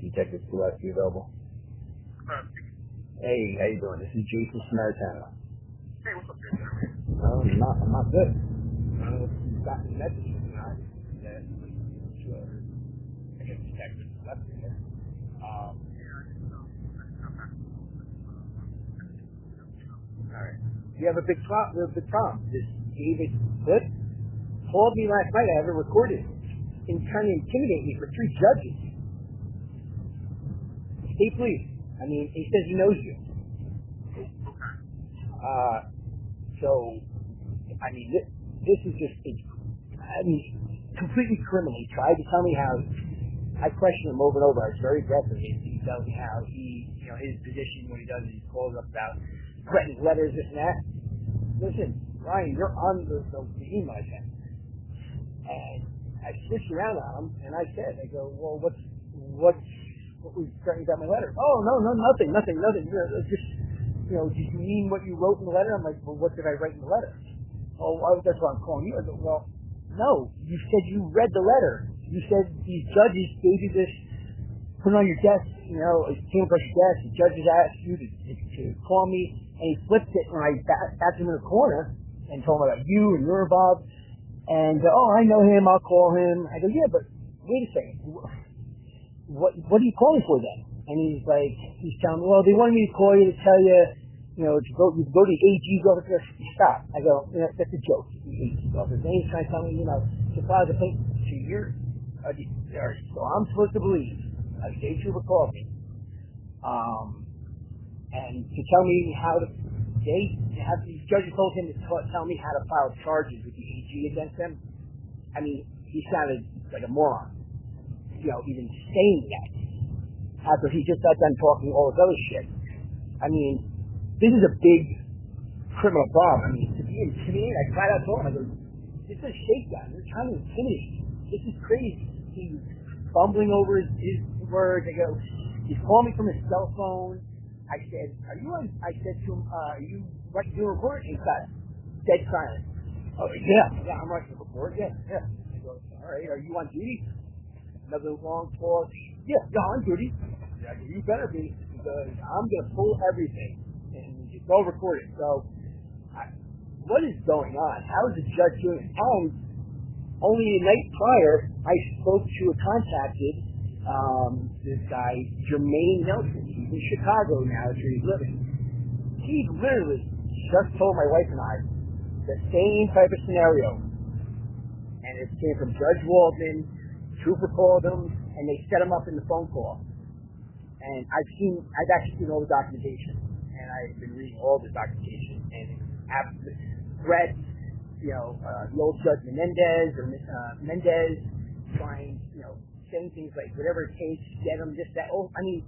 Detective Gillespie available. Hey, how you doing? This is Jason Samaritano. Hey, what's up, Jason? Oh, I'm not good. I don't know if you've gotten the message or not. That I guess Detective Gillespie here. Alright. You have a big problem. This David Foote called me last night. I have it recorded. And trying to intimidate me for 3 judges. State police. I mean, he says he knows you. So, I mean, this is just, completely criminal. He tried to tell me how, I questioned him over and over. I was very aggressive. He tells me how he, his position, what he does is he calls up about threatening letters, this and that. Listen, Ryan, you're on the email I sent. And I switched around on him, and I said, well, what was threatening about my letter? Oh, no, nothing. Just, did you mean what you wrote in the letter? I'm like, well, what did I write in the letter? Oh, that's why I'm calling you. I go, well, no, you said you read the letter. You said these judges gave you this, put it on your desk, it came across your desk. The judges asked you to call me, and he flipped it, and I backed him in the corner and told him about you and you're involved. And, I know him, I'll call him. I go, yeah, but wait a second. What are you calling for then? And he's telling me, well, they wanted me to call you to tell you, to go to the AG's office. Stop. I go, that's a joke. The AG's office. Then he's trying to tell me, to file the complaint for 2 years. So I'm supposed to believe a state trooper called me, and to tell me how these judges told him to tell me how to file charges with the AG against them. I mean, he sounded like a moron, even saying that after he just got done talking all this other shit. I mean, this is a big criminal problem. I mean, to be intimidated, I cried out to him. I go, this is a shakedown. They're trying to intimidate me. This is crazy. He's fumbling over his words. I go, he's calling me from his cell phone. I said, I said to him, are you writing your report? He got dead silent. Oh, yeah, I'm writing the report. Yeah. I go, all right, are you on duty? Another long pause. Yeah, on duty. Yeah, you better be, because I'm going to pull everything, and it's all recorded. So, what is going on? How is the judge doing it? And only the night prior, I spoke to a contacted, this guy, Jermaine Nelson. He's in Chicago now, that's where he's living. He literally just told my wife and I the same type of scenario. And it came from Judge Waldman. Trooper called him, and they set him up in the phone call. And I've actually seen all the documentation, and I've been reading all the documentation, and threats, the old Judge Mendez trying, saying things like whatever it takes, get them, this, that. Oh, I mean,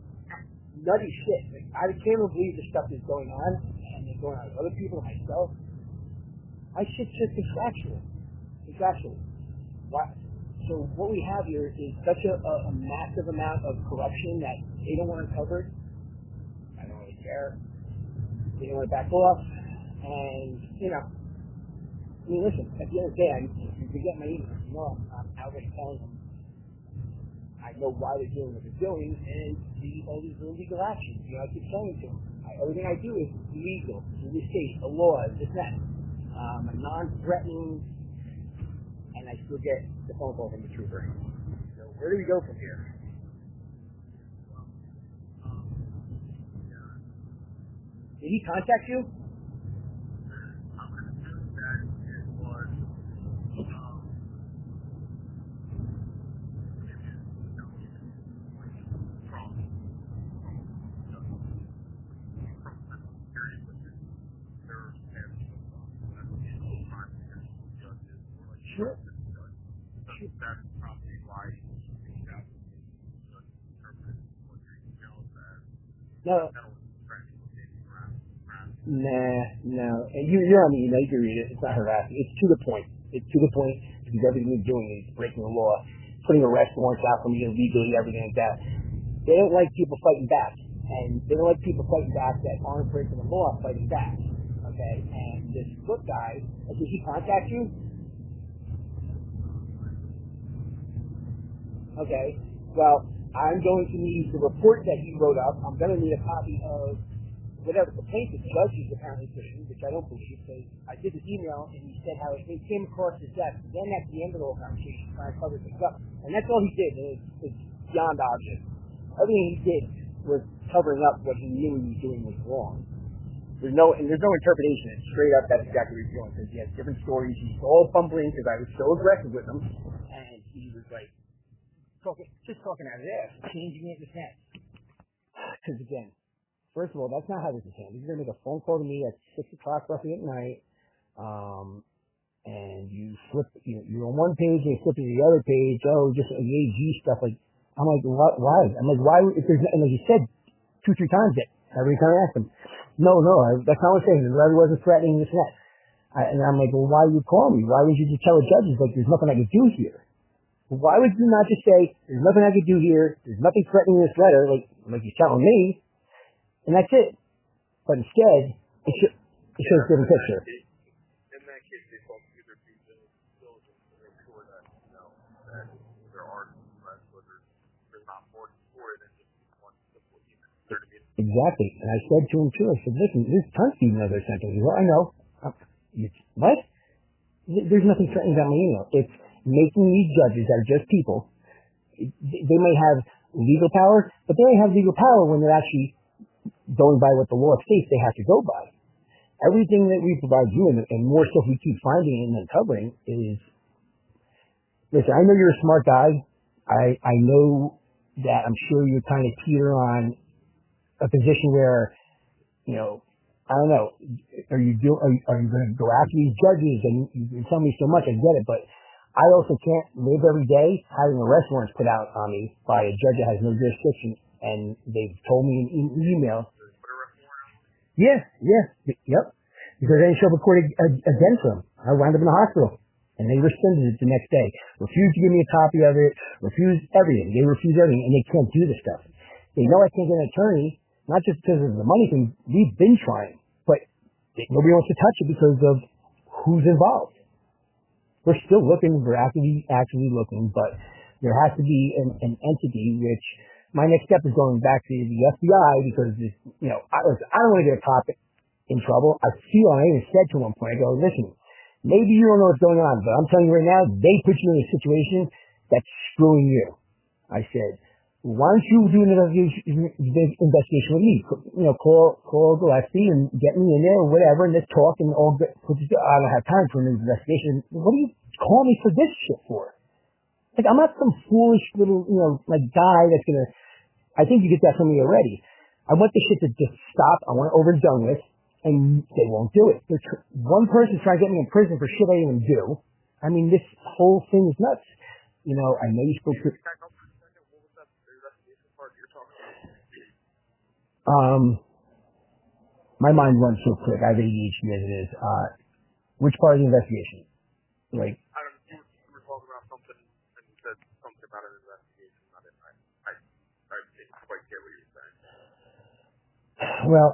nutty shit. Like, I can't even believe the stuff is going on, and it's going on with other people, myself. My shit's just contractual. So what we have here is such a massive amount of corruption that they don't want uncovered. I don't really care. They don't want to back off. And, listen, at the end of the day, if you get my email, I'm already telling them I know why they're doing what they're doing, and all these illegal actions. I keep telling them, everything I do is legal, in this case, the law, this and that. I'm non-threatening, and I still get the phone call from the trooper. So where do we go from here? Did he contact you? Sure. That's probably why he reached out to me to interpret what your email says. No. No. And you're on the email, you can read it. It's not harassing. It's to the point. Because everything they're doing is breaking the law, putting arrest warrants out for me illegally, everything like that. They don't like people fighting back. And they don't like people fighting back that aren't breaking the law fighting back. Okay? And this Foote guy, did he contact you? Okay. Well, I'm going to need the report that he wrote up. I'm going to need a copy of whatever the plaintiff judges apparently pushing, which I don't believe, because I did the email and he said how it came across his desk. Then at the end of the whole conversation, trying to cover things up. And that's all he did. And it's beyond obvious. Everything he did was covering up what he knew he was doing was wrong. There's no interpretation. It's straight up, that's exactly what he's doing. Because he has different stories. He's all fumbling because I was so aggressive with him. And he was like, just talking out of his ass, changing it in his head. Because again, first of all, that's not how this is handled. He's going to make a phone call to me at 6 o'clock roughly at night, and you flip, you're on one page and you flip to the other page, just AG stuff. Like, I'm like, why? I'm like, why, if there's, and like you said 2-3 times that, every time I asked him, no, that's not what I'm saying. I wasn't threatening this and that. And I'm like, well, why you call me? Why would you just tell the judges, like, there's nothing I could do here? Why would you not just say, there's nothing I could do here, there's nothing threatening this letter, like you're telling me, and that's it. But instead, it shows a different picture. In that case, they felt either be diligent to make sure that, that there are threats, but there's not more to it than just one simple email. Exactly. And I said to him, too, I said, listen, there's tons of emails I sent him. Well, I know. What? There's nothing threatening about my email. It's making these judges that are just people. They may have legal power, but they only have legal power when they're actually going by what the law states they have to go by. Everything that we provide you and more stuff we keep finding and uncovering is, listen, I know you're a smart guy. I know that I'm sure you're kind of teeter on a position where, I don't know, are you going to go after these judges and you tell me so much, I get it, but I also can't live every day having arrest warrants put out on me by a judge that has no jurisdiction, and they've told me in email. Yep. Because I didn't show up at court again for them. I wound up in the hospital, and they rescinded it the next day. Refused to give me a copy of it. Refused everything. They refuse everything, and they can't do this stuff. They know I can't get an attorney, not just because of the money thing. We've been trying, but nobody wants to touch it because of who's involved. We're still looking. We're actively looking, but there has to be an entity. Which my next step is going back to the FBI because I don't want to get a cop in trouble. I even said to one point, I go, listen, maybe you don't know what's going on, but I'm telling you right now, they put you in a situation that's screwing you. I said, why don't you do an investigation with me? Call Gillespie and get me in there or whatever, and let's talk and all. I don't have time for an investigation. What do you call me for this shit for? Like, I'm not some foolish little, guy that's gonna. I think you get that from me already. I want this shit to just stop. I want it over and done with, and they won't do it. One person's trying to get me in prison for shit I didn't even do. I mean, this whole thing is nuts. I know you spoke to. My mind runs so quick. I have ADHD as it is. Which part of the investigation? Like, I don't know. You were talking about something, and you said something about an investigation. I didn't quite get what you were saying. Well,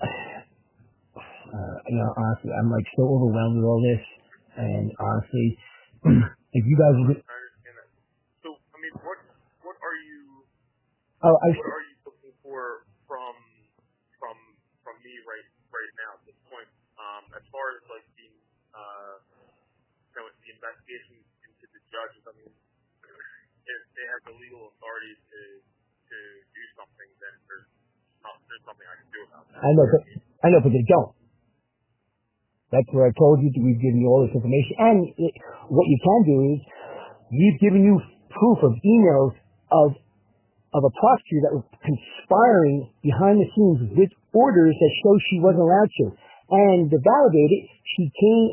honestly, I'm like so overwhelmed with all this, and honestly, if you guys would. I understand that. So, I mean, what are you? What are you looking for from me right now at this point? As far as like the investigation into the judges, I mean, if they have the legal authority to do something, then there's something I can do about that. I know, but they don't. That's where I told you that we've given you all this information, and what you can do is we've given you proof of emails of a prosecutor that was conspiring behind the scenes with orders that show she wasn't allowed to. And to validate it,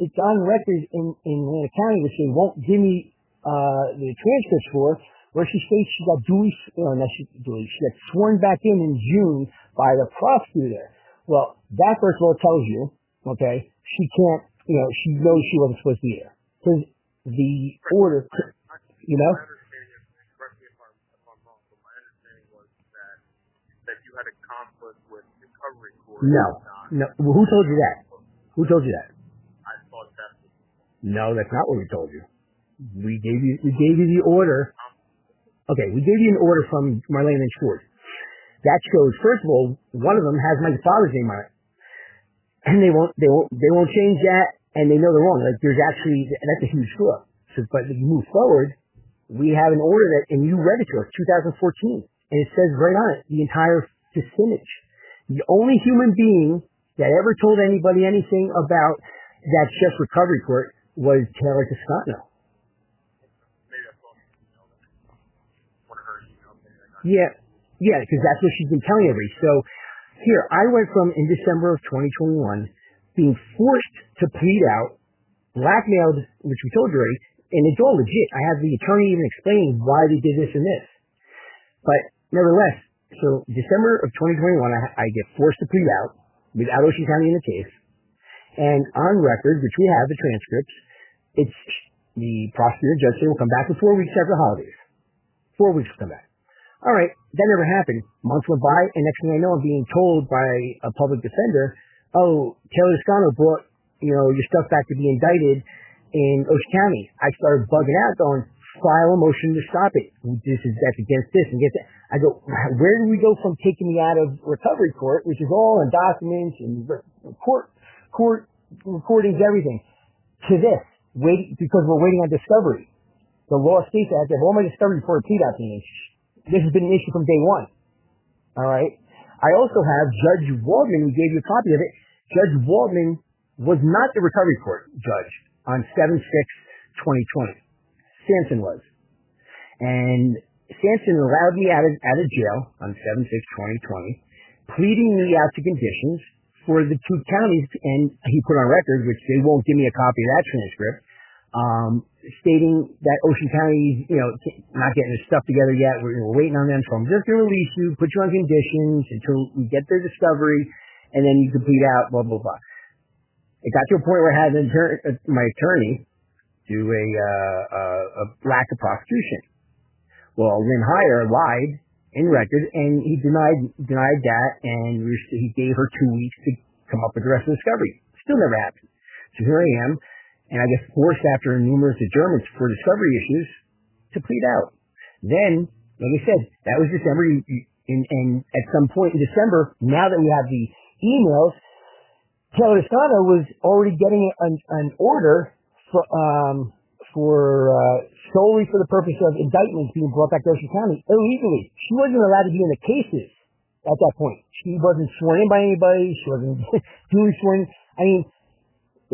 it's on record in Atlanta County, which they won't give me the transcripts for, where she states she got she got sworn back in June by the prosecutor. Well, that first of all tells you, okay, she can't, she knows she wasn't supposed to be there. Because the order, My understanding is, correct me if I'm wrong, but my understanding was that you had a conflict with recovery court. No. Who told you that? I thought that was. No, that's not what we told you. We gave you the order. Okay, we gave you an order from Marlene and Foote. That shows, first of all, one of them has my father's name on it, and they won't change that, and they know they're wrong. Like there's actually, that's a huge screw up. So, but if you move forward, we have an order that, and you read it to us, 2014, and it says right on it, the entire vicinage. The only human being that ever told anybody anything about that chef's recovery court was Taylor Toscano. Maybe I saw an email. One of her emails. Yeah, because that's what she's been telling everybody. So here, I went from, in December of 2021, being forced to plead out, blackmailed, which we told you already, and it's all legit. I have the attorney even explaining why they did this and this. But nevertheless, so December of 2021, I get forced to plead out without Ocean County in the case. And on record, which we have the transcripts, it's the prosecutor judge said we'll come back in 4 weeks after the holidays. 4 weeks will come back. All right, that never happened. Months went by, and next thing I know, I'm being told by a public defender, oh, Taylor Toscano brought, your stuff back to be indicted in Ocean County. I started bugging out, going, file a motion to stop it. That's against this and against that. I go, where do we go from taking me out of recovery court, which is all in documents and court recordings, everything, to this, because we're waiting on discovery. The law states that I have to have all my discovery before I plead out to me. This has been an issue from day one. All right. I also have Judge Waldman, we gave you a copy of it. Judge Waldman was not the recovery court judge on 7/6/2020. Sampson was. And Sampson allowed me out of jail on 7/6/2020, pleading me out to conditions for the two counties, and he put on record, which they won't give me a copy of that transcript, stating that Ocean County, not getting their stuff together yet. We're waiting on them, so I'm just going to release you, put you on conditions until we get their discovery, and then you can plead out, blah, blah, blah. It got to a point where I had my attorney do a lack of prosecution. Well, Lynn Heyer lied in record, and he denied that, and he gave her 2 weeks to come up with the rest of the discovery. Still never happened. So here I am, and I get forced after numerous adjournments for discovery issues to plead out. Then, like I said, that was December, and at some point in December, now that we have the emails, Taylor Toscano was already getting an order solely for the purpose of indictments being brought back to Ocean County illegally. She wasn't allowed to be in the cases at that point. She wasn't sworn in by anybody. She wasn't duly sworn in. I mean,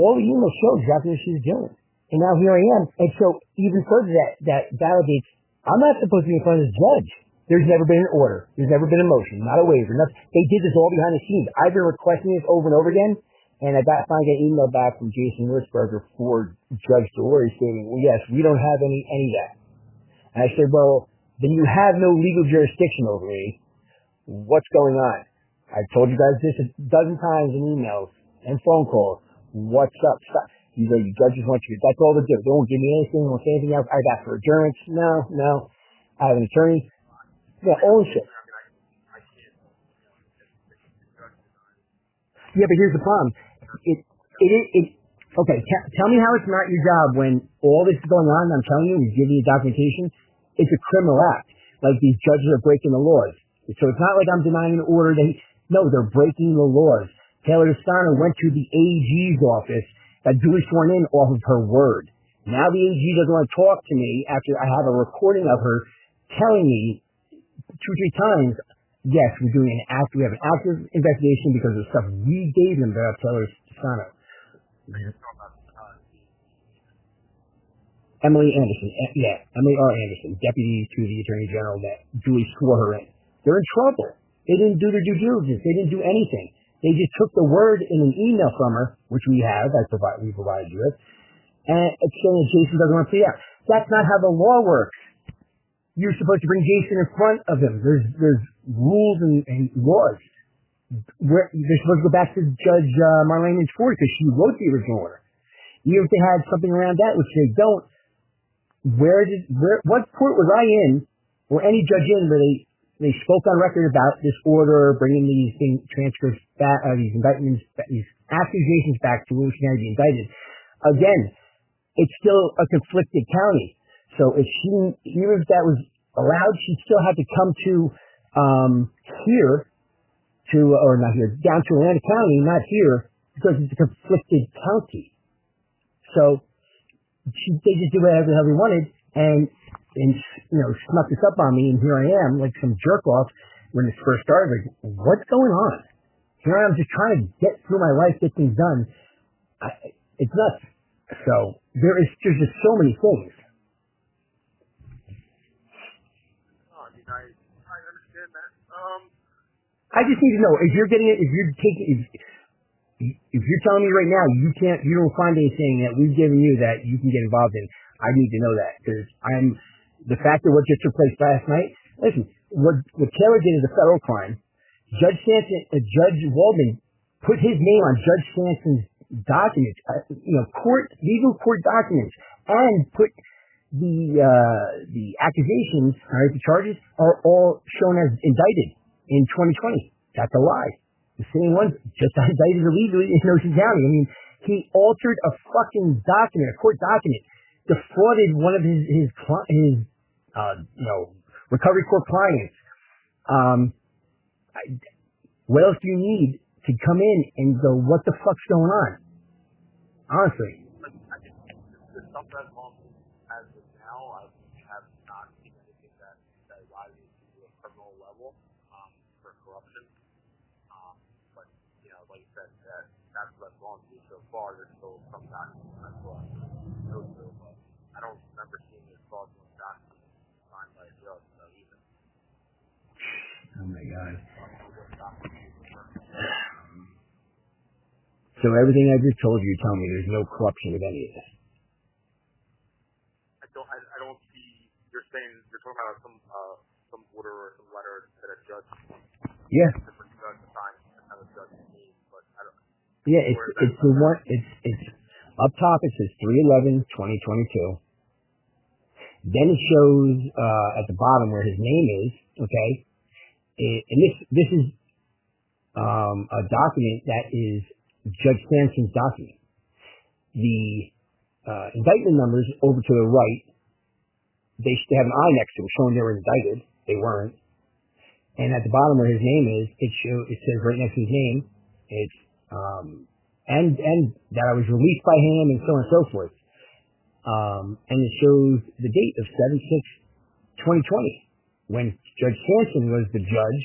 all the emails show exactly what she was doing. And now here I am. And so even further, that validates, I'm not supposed to be in front of the judge. There's never been an order. There's never been a motion, not a waiver. Nothing. They did this all behind the scenes. I've been requesting this over and over again. And I finally got an email back from Jason Wurzberger for Judge Delory stating, well, yes, we don't have any of that. And I said, well, then you have no legal jurisdiction over me. What's going on? I've told you guys this a dozen times in emails and phone calls. What's up? Stop. You judges want you. That's all they do. They won't give me anything. They won't say anything else. I've asked for adjournance. No. I have an attorney. Yeah, all shit. Yeah, but here's the problem. Okay, tell me how it's not your job when all this is going on. I'm telling you, we're giving you documentation. It's a criminal act. Like these judges are breaking the laws. So it's not like I'm denying an order. No, they're breaking the laws. Taylor Toscano went to the AG's office, got duly sworn in off of her word. Now the AG doesn't want to talk to me after I have a recording of her telling me 2-3 times, yes, we have an active investigation because of the stuff we gave them about Taylor Toscano. Emily Anderson, Emily R. Anderson, deputy to the Attorney General that duly swore her in. They're in trouble. They didn't do their due diligence. They didn't do anything. They just took the word in an email from her, which we have, we provided you with, and it's saying Jason doesn't want to see out. That's not how the law works. You're supposed to bring Jason in front of him. There's rules and laws. They're supposed to go back to Judge Marlene and Foote because she wrote the original order. Even if they had something around that, which they don't, what court was I in, or any judge in, where they spoke on record about this order, bringing these transcripts back, these indictments, these accusations back to Ocean County to be indicted. Again, it's still a conflicted county. So even if that was allowed. She still had to come to down to Atlantic County, not here, because it's a conflicted county. So they just did whatever the hell they wanted, and snuck this up on me, and here I am, like some jerk off when this first started. Like, what's going on? Here I am, just trying to get through my life, get things done. It's nuts. So there's just so many things. I mean, I understand that. I just need to know if you're getting it, if you're telling me right now you don't find anything that we've given you that you can get involved in. I need to know that, because the fact of what just took place last night. Listen, what Taylor did is a federal crime. Judge Waldman put his name on Judge Sanson's documents, legal court documents, and put the accusations, the charges are all shown as indicted in 2020. That's a lie. The same ones just indicted illegally in Ocean County. I mean, he altered a fucking document, a court document, defrauded one of his recovery court clients. What else do you need to come in and go, what the fuck's going on? Honestly. I think the stuff that's on as of now, I have not seen anything that rises to a criminal level for corruption. But, like you said, that's what's gone through so far. There's still some documents that still have to go through, but I don't remember seeing this fraudulent document signed by a judge, either. Oh my God. So everything I just told you, tell me there's no corruption with any of this. I don't see. You're talking about some order or some letter that a judge. Yeah. Different judge assigned another judge needs, but I don't. Yeah, it's the one. It's up top. It says 3/11/2022. Then it shows at the bottom where his name is. Okay, and this is a document that is Judge Sanson's document. The indictment numbers over to the right, they have an I next to it showing they were indicted. They weren't. And at the bottom where his name is, it says right next to his name, it's and that I was released by him and so on and so forth. And it shows the date of 7/6/2020 when Judge Sanson was the judge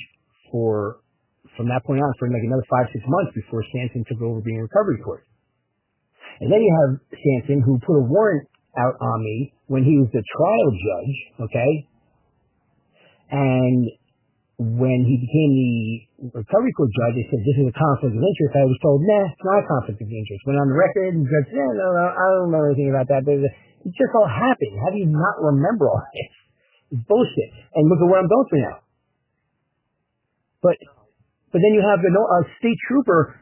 from that point on for like another 5-6 months before Sanson took over being recovery court. And then you have Sanson, who put a warrant out on me when he was the trial judge, okay? And when he became the recovery court judge, they said, this is a conflict of interest. I was told, nah, it's not a conflict of interest. Went on the record, and the judge said, no, I don't remember anything about that. But it just all happened. How do you not remember all this? It's bullshit. And look at where I'm going through now. But then you have a state trooper.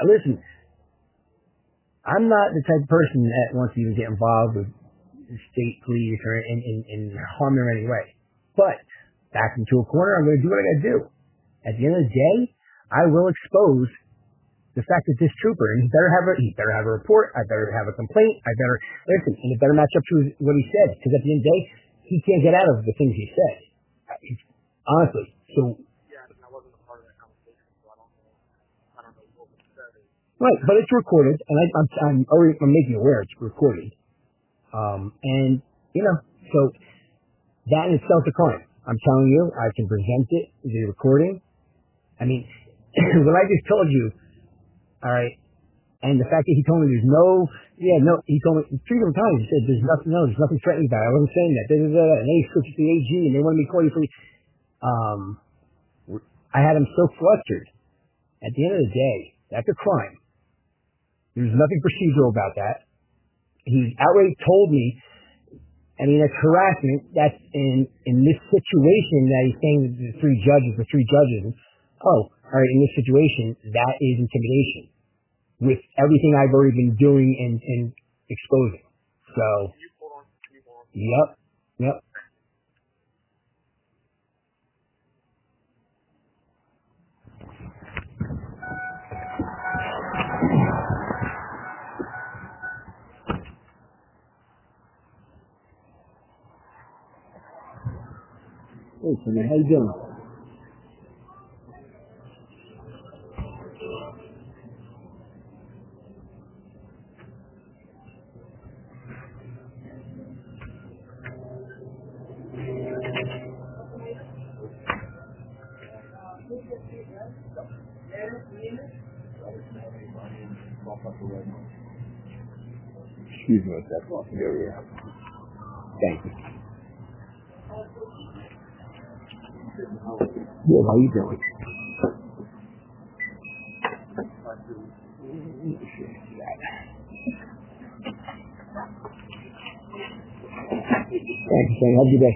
Listen, I'm not the type of person that wants to even get involved with state police or in harm them in any way. But back into a corner, I'm going to do what I got to do. At the end of the day, I will expose the fact that this trooper, and he better have a report. I better have a complaint. I better listen, and it better match up to what he said. Because at the end of the day, he can't get out of the things he said. Honestly, so. Right, but it's recorded, and I'm making aware it's recorded. And, so that in itself is a crime. I'm telling you, I can present it, the recording. I mean, what I just told you, all right, and the fact that he told me he told me 3 different times, he said, there's nothing threatening about it. I wasn't saying that. And then he switched to the AG, and they wanted me to call you for I had him so flustered. At the end of the day, that's a crime. There's nothing procedural about that. He outright told me, I mean, that's harassment. That's in this situation that he's saying that the three judges. Oh, all right, in this situation, that is intimidation with everything I've already been doing and exposing. So, yep. Hey, Timmy, how you doing? Excuse me a second. Here we are. Thank you. Yeah, how you doing? Thank you, Shane. Have a good day.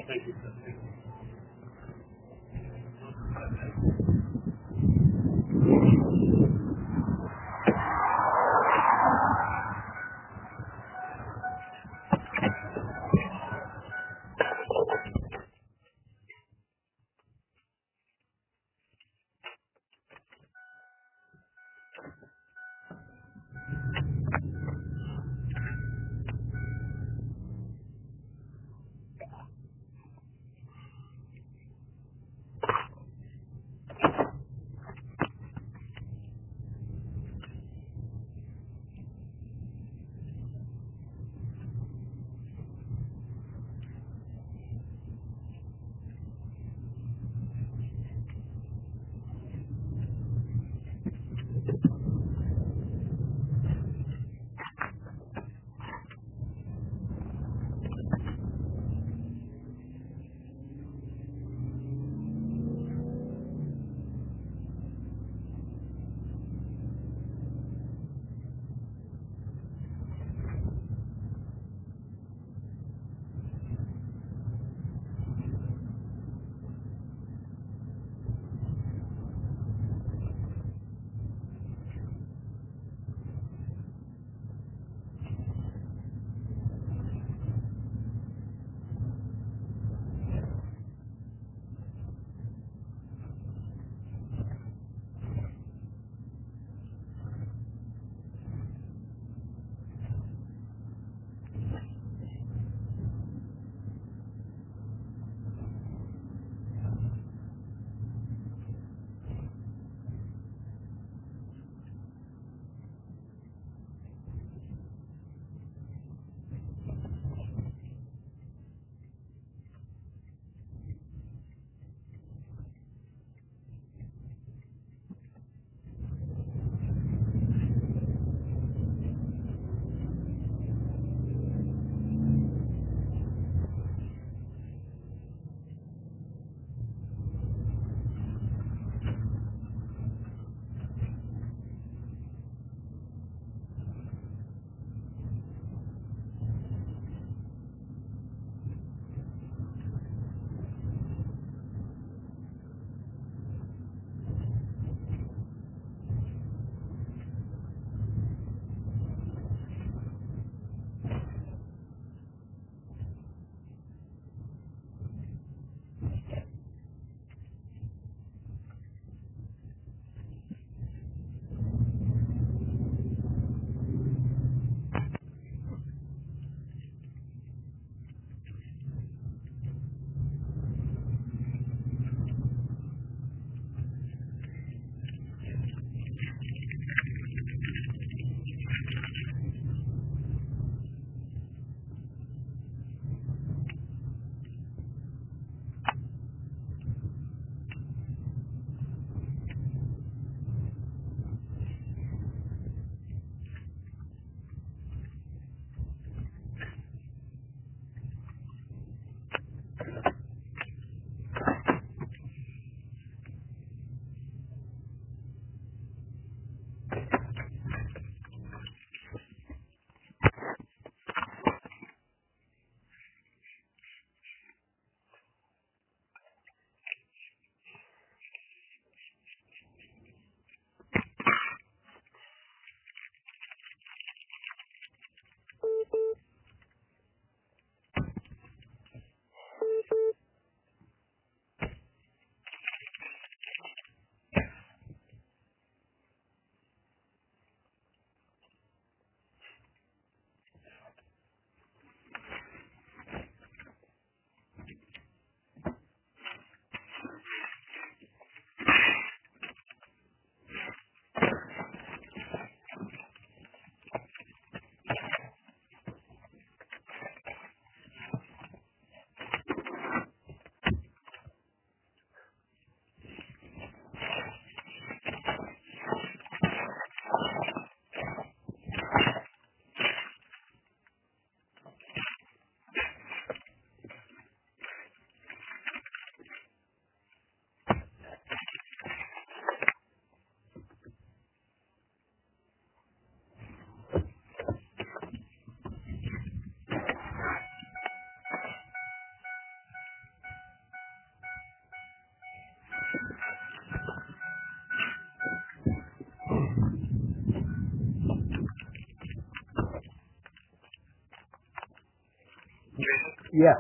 Yeah.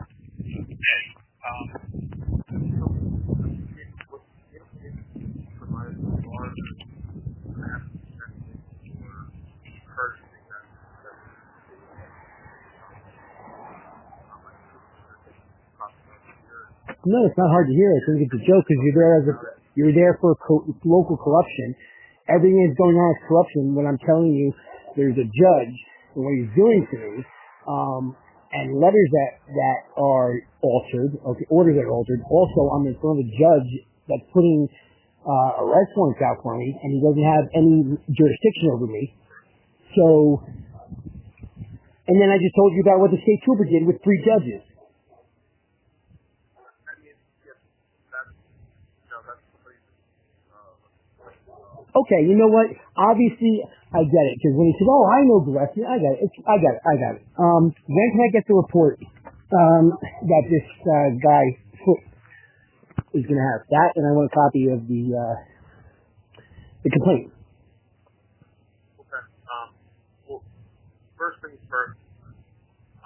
No, it's not hard to hear. I think it's a joke because you're there for local corruption. Everything that's going on is corruption. When I'm telling you, there's a judge and what he's doing to me, and letters that are altered, okay, orders that are altered. Also, I'm in front of a judge that's putting arrest warrants out for me, and he doesn't have any jurisdiction over me. So, and then I just told you about what the state trooper did with 3 judges. Okay, you know what? Obviously, I get it. Because when he said, "Oh, I know Gillespie," I got it. I got it. When can I get the report that this guy Foote is going to have? That, and I want a copy of the complaint. Okay. Well, first things first.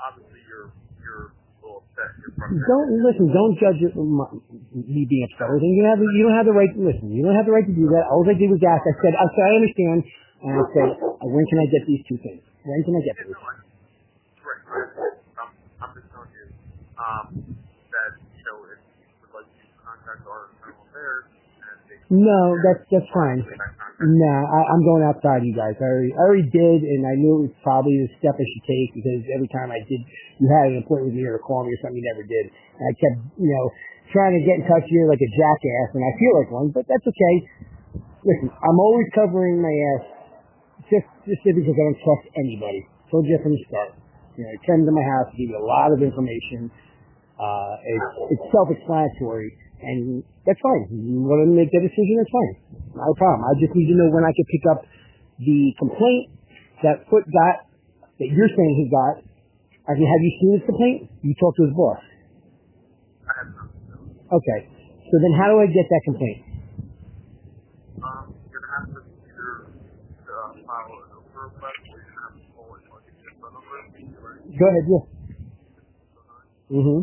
Obviously, you're a little upset. Don't judge it me being upset. You don't have the right to listen. You don't have the right to do that. All I did was ask. I said, I understand, and I said, when can I get these 2 things? When can I get these? Right. I'm just telling you that if you would like to contact our internal affairs, no, that's fine. No, I'm going outside, you guys. I already did, and I knew it was probably the step I should take because every time I did, you had an appointment with me or a call me or something, you never did. And I kept, trying to get in touch with you like a jackass, and I feel like one, but that's okay. Listen, I'm always covering my ass just because I don't trust anybody. Told you from the start. I came to my house to give you a lot of information. It's self-explanatory, and that's fine. You want to make that decision, that's fine. Not a problem. I just need to know when I can pick up the complaint that Foote got, that you're saying he got. Have you seen his complaint? You talked to his boss. I have not. Okay. So then how do I get that complaint? You're going to have to either file an over request or you're going to have to call it or get your phone number. Right? Go ahead, yeah. Mm-hmm.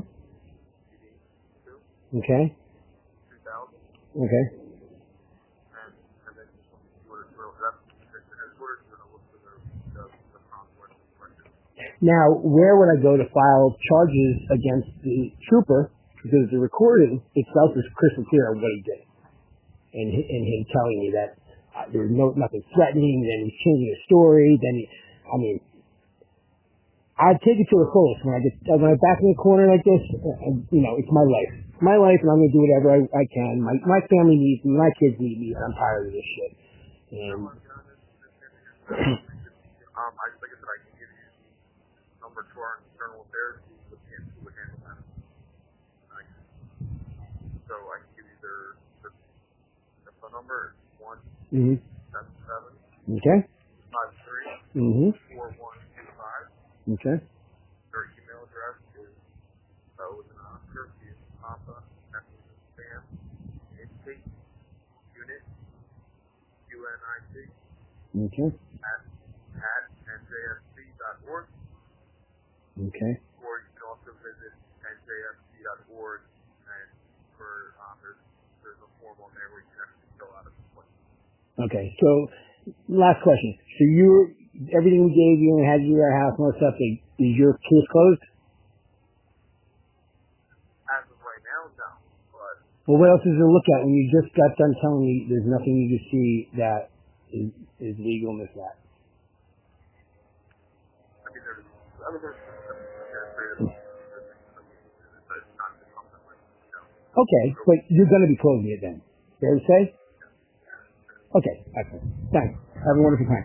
Okay. 2000. Okay. And then just want to see what it's real. That's the headquarters. You're going to look for the conflict. Now, where would I go to file charges against the trooper? Because the recording itself is crystal clear on what he did. And him telling me that there was nothing threatening, then he's changing his story, I'd take it to the fullest when I back in the corner like this, it's my life. It's my life, and I'm going to do whatever I can. My family needs me, my kids need me, and I'm tired of this shit. And like I said, I can give you number to our internal affairs who would handle that. So I can give you their phone number. It's 177 Okay. 53 4125. Okay. Their email address is with an Oscar, Papa, Sam, Intake, Unit, UNIT. Okay. At njfc.org. Okay. Or you can also visit njfc.org, and there's a form on there where you can actually fill out a complaint. Okay. So, last question. So everything we gave you and had you at our house and all that stuff, is your case closed? As of right now, no. But well, what else is there to look at when you just got done telling me there's nothing you can see that is legal in this that? Okay, but you're going to be closing it then. Fair to say? Okay, excellent. Thanks. Have a wonderful time.